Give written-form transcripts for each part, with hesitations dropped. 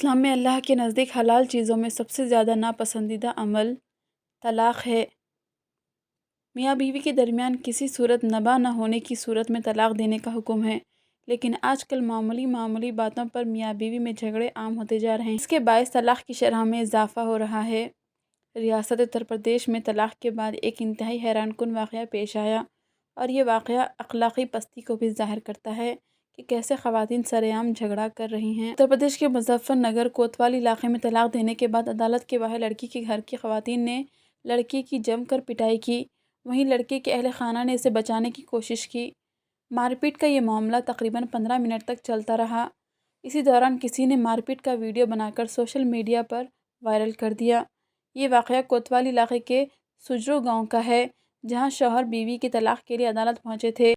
اسلام میں اللہ کے نزدیک حلال چیزوں میں سب سے زیادہ ناپسندیدہ عمل طلاق ہے۔ میاں بیوی کے درمیان کسی صورت نباہ نہ ہونے کی صورت میں طلاق دینے کا حکم ہے، لیکن آج کل معمولی باتوں پر میاں بیوی میں جھگڑے عام ہوتے جا رہے ہیں۔ اس کے باعث طلاق کی شرح میں اضافہ ہو رہا ہے۔ ریاست اتر پردیش میں طلاق کے بعد ایک انتہائی حیران کن واقعہ پیش آیا، اور یہ واقعہ اخلاقی پستی کو بھی ظاہر کرتا ہے کہ کیسے خواتین سرِ عام جھگڑا کر رہی ہیں۔ اتر پردیش کے مظفر نگر کوتوالی علاقے میں طلاق دینے کے بعد عدالت کے باہر لڑکی کے گھر کی خواتین نے لڑکے کی جم کر پٹائی کی، وہیں لڑکے کے اہل خانہ نے اسے بچانے کی کوشش کی۔ مار پیٹ کا یہ معاملہ تقریباً 15 منٹ تک چلتا رہا۔ اسی دوران کسی نے مار پیٹ کا ویڈیو بنا کر سوشل میڈیا پر وائرل کر دیا۔ یہ واقعہ کوتوالی علاقے کے سجرو گاؤں کا ہے، جہاں شوہر بیوی کے طلاق کے لیے عدالت پہنچے تھے۔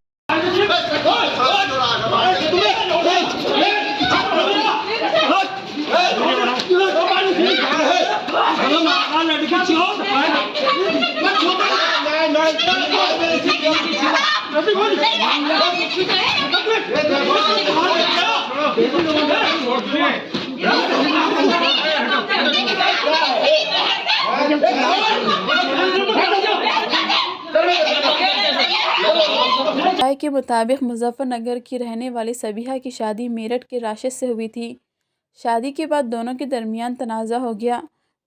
رائے کے مطابق مظفر نگر کی رہنے والی صبیحہ کی شادی میرٹھ کے راشد سے ہوئی تھی۔ شادی کے بعد دونوں کے درمیان تنازع ہو گیا۔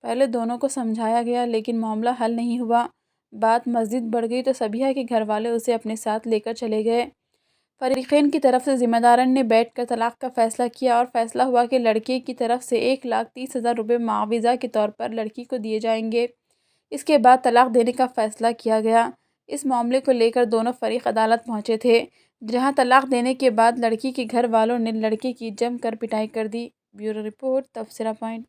پہلے دونوں کو سمجھایا گیا، لیکن معاملہ حل نہیں ہوا۔ بات مزید بڑھ گئی تو صبیحہ کے گھر والے اسے اپنے ساتھ لے کر چلے گئے۔ فریقین کی طرف سے ذمہ داران نے بیٹھ کر طلاق کا فیصلہ کیا، اور فیصلہ ہوا کہ لڑکے کی طرف سے 1,30,000 روپے معاوضہ کے طور پر لڑکی کو دیے جائیں گے۔ اس کے بعد طلاق دینے کا فیصلہ کیا گیا۔ اس معاملے کو لے کر دونوں فریق عدالت پہنچے تھے، جہاں طلاق دینے کے بعد لڑکی کے گھر والوں نے لڑکے کی جم کر پٹائی کر دی۔ بیورو رپورٹ، تبصرہ پوائنٹ۔